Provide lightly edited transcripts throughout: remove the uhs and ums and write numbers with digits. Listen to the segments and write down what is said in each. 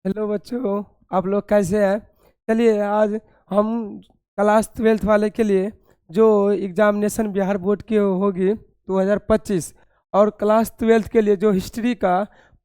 Hello बच्चों, आप लोग कैसे हैं। चलिए आज हम क्लास 12th वाले के लिए जो एग्जामिनेशन बिहार बोर्ड की होगी 2025 और क्लास 12th के लिए जो हिस्ट्री का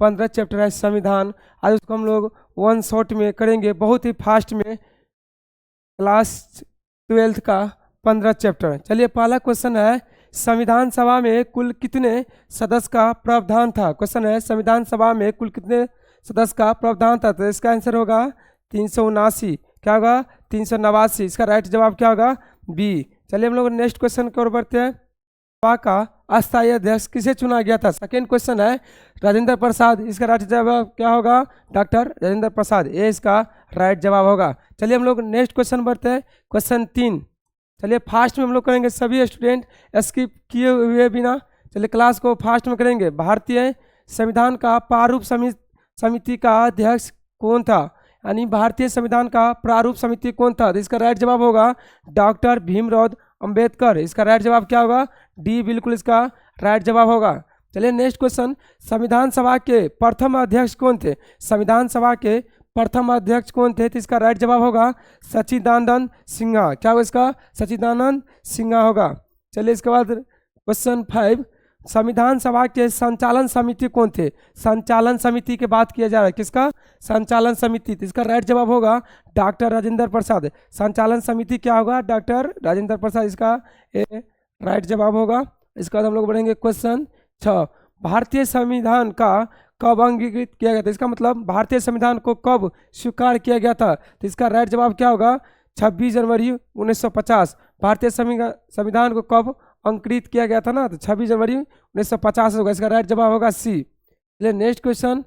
15 चैप्टर है संविधान, आज उसको हम लोग वन शॉट में करेंगे, बहुत ही फास्ट में। क्लास 12th का 15 चैप्टर। चलिए पहला क्वेश्चन है, संविधान सभा में कुल कितने सदस्य का प्रावधान था। क्वेश्चन है संविधान सभा में कुल कितने सदस्य का प्रावधान था। तो इसका आंसर होगा 379। क्या होगा 389। इसका राइट जवाब क्या होगा बी। चलिए हम लोग नेक्स्ट क्वेश्चन की ओर बढ़ते हैं। सभा का अस्थायी अध्यक्ष किसे चुना गया था। सेकेंड क्वेश्चन है राजेंद्र प्रसाद। इसका राइट जवाब क्या होगा डॉक्टर राजेंद्र प्रसाद, ये इसका राइट जवाब होगा। चलिए हम लोग नेक्स्ट क्वेश्चन बढ़ते हैं। क्वेश्चन 3। चलिए फास्ट में हम लोग करेंगे, सभी स्टूडेंट स्किप किए हुए बिना चलिए क्लास को फास्ट में करेंगे। भारतीय संविधान का प्रारूप समिति का अध्यक्ष कौन था, यानी भारतीय संविधान का प्रारूप समिति कौन था। तो इसका राइट जवाब होगा डॉक्टर भीमराव अंबेडकर। इसका राइट जवाब क्या होगा डी, बिल्कुल इसका राइट जवाब होगा। चलिए नेक्स्ट क्वेश्चन, संविधान सभा के प्रथम अध्यक्ष कौन थे। संविधान सभा के प्रथम अध्यक्ष कौन थे। तो इसका राइट जवाब होगा सच्चिदानंद सिन्हा। क्या होगा इसका सच्चिदानंद सिन्हा होगा। चलिए इसके बाद क्वेश्चन 5, संविधान सभा के संचालन समिति कौन थे। संचालन समिति की बात किया जा रहा है, किसका संचालन समिति। तो इसका राइट जवाब होगा डॉक्टर राजेंद्र प्रसाद। संचालन समिति क्या होगा डॉक्टर राजेंद्र प्रसाद, इसका राइट जवाब होगा। इसके बाद हम लोग बढ़ेंगे क्वेश्चन 6, भारतीय संविधान का कब अंगीकृत किया गया था। इसका मतलब भारतीय संविधान को कब स्वीकार किया गया था। तो इसका राइट जवाब क्या होगा 26 जनवरी 1950। भारतीय संविधान को कब अंकित किया गया था ना, तो 26 जनवरी 1950 होगा। इसका राइट जवाब होगा सी। चलिए नेक्स्ट क्वेश्चन,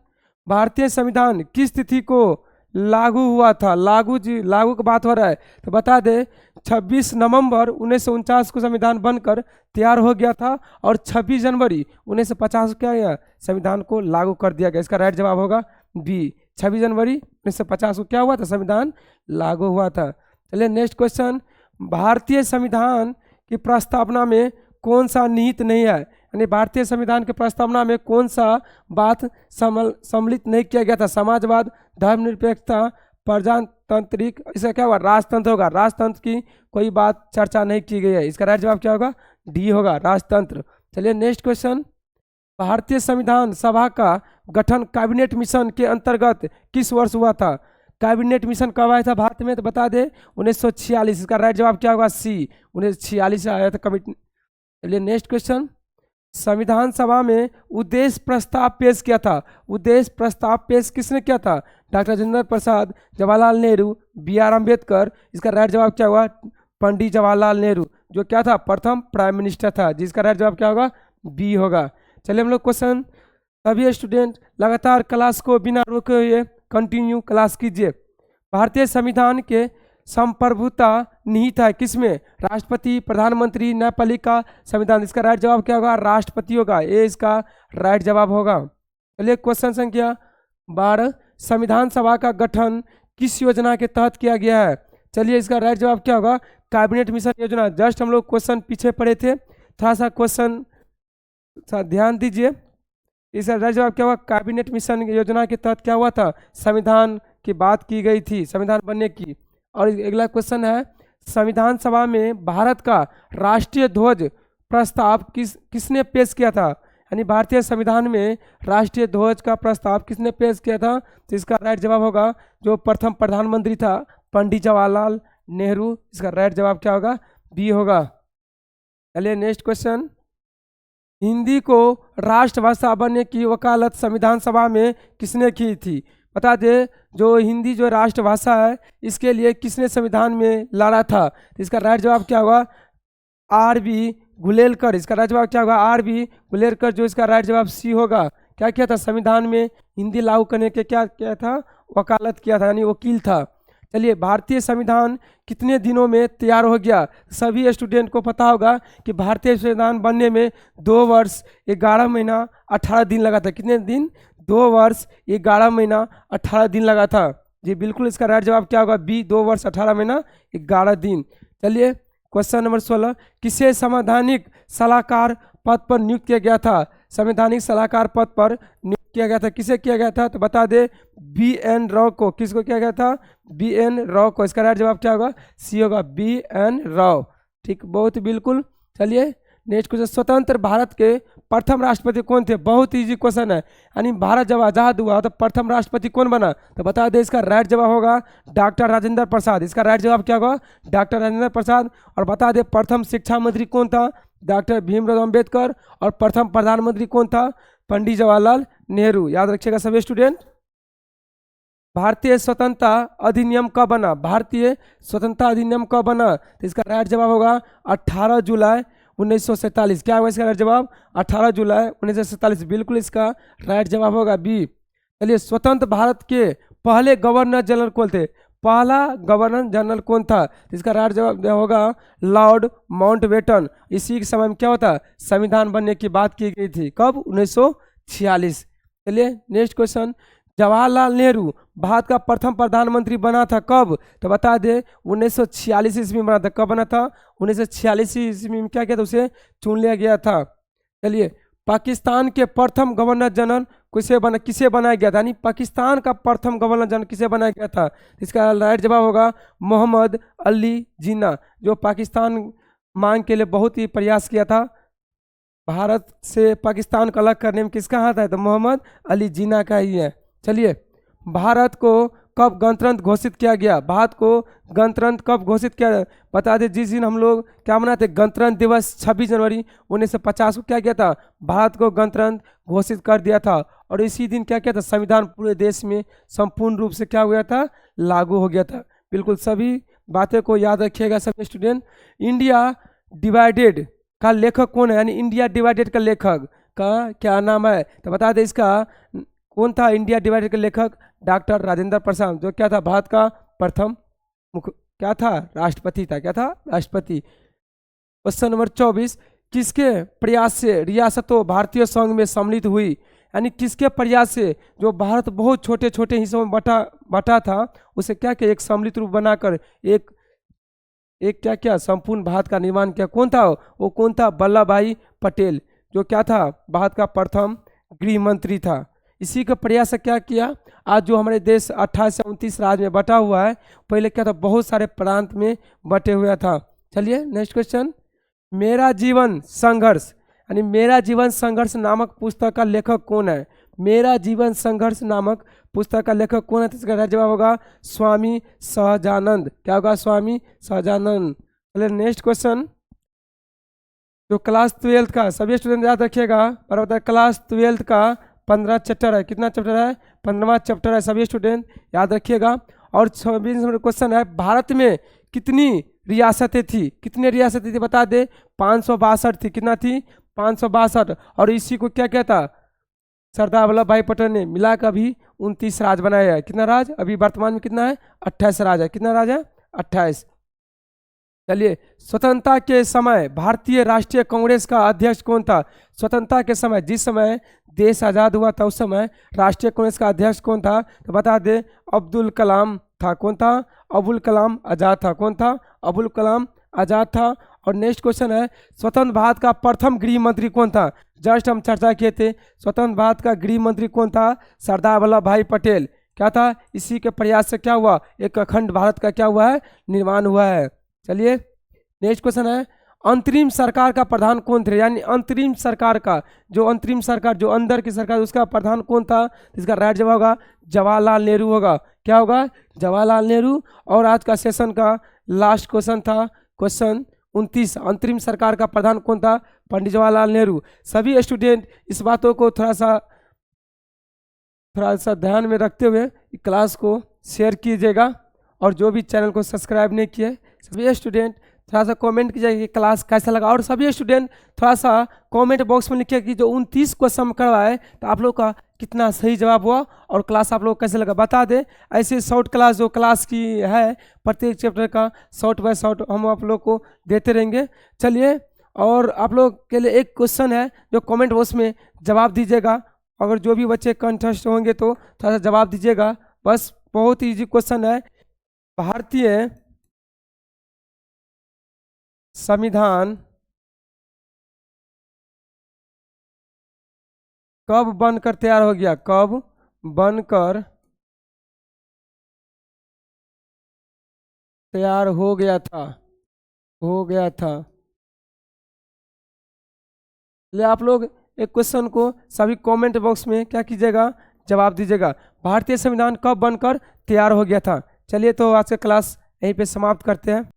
भारतीय संविधान किस तिथि को लागू हुआ था। लागू की बात हो रहा है तो बता दे 26 नवंबर 1949 को संविधान बनकर तैयार हो गया था और 26 जनवरी 1950 को क्या गया संविधान को लागू कर दिया गया। इसका राइट जवाब होगा बी, 26 जनवरी 1950 को क्या हुआ था संविधान लागू हुआ था। चलिए नेक्स्ट क्वेश्चन, भारतीय संविधान की प्रस्तावना में कौन सा निहित नहीं है, यानी भारतीय संविधान के प्रस्तावना में कौन सा बात सम्मिलित नहीं किया गया था। समाजवाद, धर्मनिरपेक्षता, प्रजातांत्रिक, इसका क्या होगा राजतंत्र होगा। राजतंत्र की कोई बात चर्चा नहीं की गई है। इसका राइट जवाब क्या होगा डी होगा राजतंत्र। चलिए नेक्स्ट क्वेश्चन, भारतीय संविधान सभा का गठन कैबिनेट मिशन के अंतर्गत किस वर्ष हुआ था। कैबिनेट मिशन कब आया था भारत में, तो बता दे 1946। इसका राइट जवाब क्या होगा सी, 1946 आया था कमिटी। चलिए नेक्स्ट क्वेश्चन, संविधान सभा में उद्देश्य प्रस्ताव पेश किया था। उद्देश्य प्रस्ताव पेश किसने किया था। Doctor Rajendra Prasad, Jawaharlal Nehru, B R Ambedkar. इसका राइट जवाब क्या होगा पंडित जवाहरलाल नेहरू, जो क्या था प्रथम प्राइम मिनिस्टर था, जिसका राइट जवाब क्या होगा बी होगा। चलिए हम लोग क्वेश्चन, सभी स्टूडेंट लगातार क्लास को बिना रोके हुए कंटिन्यू क्लास कीजिए। भारतीय संविधान के संप्रभुता निहित है किसमें, राष्ट्रपति, प्रधानमंत्री, न्यायपालिका, संविधान। इसका राइट जवाब क्या होगा राष्ट्रपति होगा, ये इसका राइट जवाब होगा। चलिए क्वेश्चन संख्या 12, संविधान सभा का गठन किस योजना के तहत किया गया है। चलिए इसका राइट जवाब क्या होगा कैबिनेट मिशन योजना। जस्ट हम लोग क्वेश्चन पीछे पढ़े थे, थोड़ा सा क्वेश्चन ध्यान दीजिए। इसका राइट जवाब क्या हुआ कैबिनेट मिशन योजना के तहत क्या हुआ था संविधान की बात की गई थी, संविधान बनने की। और अगला क्वेश्चन है, संविधान सभा में भारत का राष्ट्रीय ध्वज प्रस्ताव किसने पेश किया था, यानी भारतीय संविधान में राष्ट्रीय ध्वज का प्रस्ताव किसने पेश किया था। तो इसका राइट जवाब होगा जो प्रथम प्रधानमंत्री था पंडित जवाहरलाल नेहरू। इसका राइट जवाब क्या होगा बी होगा। चलिए नेक्स्ट क्वेश्चन, हिंदी को राष्ट्रभाषा बनने की वकालत संविधान सभा में किसने की थी। बता दे जो हिंदी जो राष्ट्रभाषा है इसके लिए किसने संविधान में लड़ा था। तो इसका राइट जवाब क्या होगा आर बी गुलेलकर। इसका राइट जवाब क्या होगा आर बी गुलेलकर, जो इसका राइट जवाब सी होगा। क्या किया था संविधान में हिंदी लागू करने के क्या किया था वकालत किया था, यानी वकील था। चलिए भारतीय संविधान कितने दिनों में तैयार हो गया। सभी स्टूडेंट को पता होगा कि भारतीय संविधान बनने में 2 वर्ष 11 महीना 18 दिन लगा था। कितने दिन 2 वर्ष 11 महीना 18 दिन लगा था जी, बिल्कुल इसका राइट जवाब क्या होगा बी, 2 वर्ष 18 महीना 11 दिन। चलिए क्वेश्चन नंबर 16, किसे संवैधानिक सलाहकार पद पर नियुक्त किया गया था। संवैधानिक सलाहकार पद पर नियुक्त किया गया था, किसे किया गया था? तो बता दे, बी एन राव को। किसको किया गया था? बी एन राव को। इसका राइट जवाब क्या होगा? सी होगा, बी एन राव। ठीक, बहुत ही बिल्कुल। चलिए नेक्स्ट क्वेश्चन, स्वतंत्र भारत के प्रथम राष्ट्रपति कौन थे? बहुत इजी क्वेश्चन है। यानी भारत जब आजाद हुआ तो प्रथम राष्ट्रपति कौन बना? तो बता दे, इसका राइट जवाब होगा डॉक्टर राजेंद्र प्रसाद। इसका राइट जवाब क्या होगा? डॉक्टर राजेंद्र प्रसाद। और बता दे, प्रथम शिक्षा मंत्री कौन था? डॉक्टर भीमराव अंबेडकर। और प्रथम प्रधानमंत्री कौन था? पंडित जवाहरलाल नेहरू। याद रखिएगा सभी स्टूडेंट। भारतीय स्वतंत्रता अधिनियम कब बना? भारतीय स्वतंत्रता अधिनियम कब बना? तो इसका राइट जवाब होगा 18 जुलाई 1947। क्या होगा इसका राइट जवाब? 18 जुलाई 1947। बिल्कुल इसका राइट जवाब होगा बी। चलिए, स्वतंत्र भारत के पहले गवर्नर जनरल कौन थे? पहला गवर्नर जनरल कौन था? तो इसका राइट जवाब होगा लॉर्ड माउंटबेटन। इसी के समय में क्या होता? संविधान बनने की बात की गई थी। कब? 1946। चलिए नेक्स्ट क्वेश्चन, जवाहरलाल नेहरू भारत का प्रथम प्रधानमंत्री बना था कब? तो बता दे, 1946 ईस्वी में बना था। कब बना था? 1946 ईस्वी में क्या किया था? उसे चुन लिया गया था। चलिए, पाकिस्तान के प्रथम गवर्नर जनरल किसे बनाया गया था? यानी पाकिस्तान का प्रथम गवर्नर जनरल किसे बनाया गया था? इसका राइट जवाब होगा मोहम्मद अली जिन्ना, जो पाकिस्तान मांग के लिए बहुत ही प्रयास किया था। भारत से पाकिस्तान को अलग करने में किसका हाथ है? तो मोहम्मद अली जिन्ना का ही है। चलिए, भारत को कब गणतंत्र घोषित किया गया? भारत को गणतंत्र कब घोषित किया? बता दें, जिस दिन हम लोग क्या मनाते? गणतंत्र दिवस 26 जनवरी 1950 को क्या किया था? भारत को गणतंत्र घोषित कर दिया था। और इसी दिन क्या किया था? संविधान पूरे देश में संपूर्ण रूप से क्या हो गया था? लागू हो गया था। बिल्कुल सभी बातें को याद रखिएगा सभी स्टूडेंट। इंडिया डिवाइडेड का लेखक कौन है? यानी इंडिया डिवाइडेड का लेखक का क्या नाम है? तो बता दें, इसका कौन था इंडिया डिवाइडेड का लेखक? डॉक्टर राजेंद्र प्रसाद, जो क्या था? भारत का प्रथम क्या था? राष्ट्रपति था। क्या था? राष्ट्रपति। क्वेश्चन नंबर 24, किसके प्रयास से रियासतों भारतीय संघ में सम्मिलित हुई? यानी किसके प्रयास से जो भारत बहुत छोटे छोटे हिस्सों में बटा था, उसे क्या किया? एक सम्मिलित रूप बनाकर एक एक क्या क्या संपूर्ण भारत का निर्माण किया। कौन था वो? कौन था? वल्लभ भाई पटेल, जो क्या था? भारत का प्रथम गृह मंत्री था। इसी का प्रयास से क्या किया? आज जो हमारे देश 28 से 29 राज्य में बटा हुआ है, पहले क्या था? बहुत सारे प्रांत में बटे हुआ था। चलिए नेक्स्ट क्वेश्चन, मेरा जीवन संघर्ष यानी मेरा जीवन संघर्ष नामक पुस्तक का लेखक कौन है? मेरा जीवन संघर्ष नामक पुस्तक का लेखक कौन है? तो इसका जवाब होगा स्वामी सहजानंद। क्या होगा? स्वामी सहजानंद। चलिए नेक्स्ट क्वेश्चन, जो क्लास 12 का सभी स्टूडेंट याद रखिएगा, और बताए क्लास 12 का 15 चैप्टर है। कितना चैप्टर है? 15वां चैप्टर है। सभी स्टूडेंट याद रखिएगा। और 26 नंबर क्वेश्चन है, भारत में कितनी रियासतें थी? कितनी रियासतें थी? बता दे, 562 थी। कितना थी? 562। और इसी को क्या कहता? सरदार वल्लभ भाई पटेल ने मिलाकर अभी 29 राज बनाया है। कितना राज? अभी वर्तमान में कितना है? 28 राज है। कितना राज है? 28। चलिए, स्वतंत्रता के समय भारतीय राष्ट्रीय कांग्रेस का अध्यक्ष कौन था? स्वतंत्रता के समय, जिस समय देश आज़ाद हुआ था, उस समय राष्ट्रीय कांग्रेस का अध्यक्ष कौन था? तो बता दे, अब्दुल कलाम था। कौन था? अबुल कलाम आज़ाद था। कौन था? अबुल कलाम आज़ाद था। और नेक्स्ट क्वेश्चन है, स्वतंत्र भारत का प्रथम गृह मंत्री कौन था? जस्ट हम चर्चा किए थे, स्वतंत्र भारत का गृह मंत्री कौन था? सरदार वल्लभ भाई पटेल। क्या था? इसी के प्रयास से क्या हुआ? एक अखंड भारत का क्या हुआ है? निर्माण हुआ है। चलिए नेक्स्ट क्वेश्चन है, अंतरिम सरकार का प्रधान कौन थे? यानी अंतरिम सरकार का जो अंतरिम सरकार, जो अंदर की सरकार, उसका प्रधान कौन था? इसका राइट जवाब होगा जवाहरलाल नेहरू होगा। क्या होगा? जवाहरलाल नेहरू। और आज का सेशन का लास्ट क्वेश्चन था क्वेश्चन 29, अंतरिम सरकार का प्रधान कौन था? पंडित जवाहरलाल नेहरू। सभी स्टूडेंट इस बातों को थोड़ा सा ध्यान में रखते हुए क्लास को शेयर कीजिएगा। और जो भी चैनल को सब्सक्राइब नहीं किए, सभी स्टूडेंट थोड़ा सा कमेंट कीजिएगा कि क्लास कैसा लगा। और सभी स्टूडेंट थोड़ा सा कमेंट बॉक्स में लिखिए कि जो 29 क्वेश्चन करवाए तो आप लोग का कितना सही जवाब हुआ और क्लास आप लोग कैसे लगा, बता दें। ऐसे शॉर्ट क्लास जो क्लास की है, प्रत्येक चैप्टर का शॉर्ट बाय शॉर्ट हम आप लोग को देते रहेंगे। चलिए, और आप लोग के लिए एक क्वेश्चन है जो कमेंट बॉक्स में जवाब दीजिएगा। अगर जो भी बच्चे कंटेस्ट होंगे तो थोड़ा सा जवाब दीजिएगा। बस बहुत ईजी क्वेश्चन है, भारतीय संविधान कब बनकर तैयार हो गया, कब बनकर तैयार हो गया था, हो गया था। ले आप लोग एक क्वेश्चन को सभी कमेंट बॉक्स में क्या कीजिएगा, जवाब दीजिएगा। भारतीय संविधान कब बनकर तैयार हो गया था। चलिए तो आज का क्लास यहीं पे समाप्त करते हैं।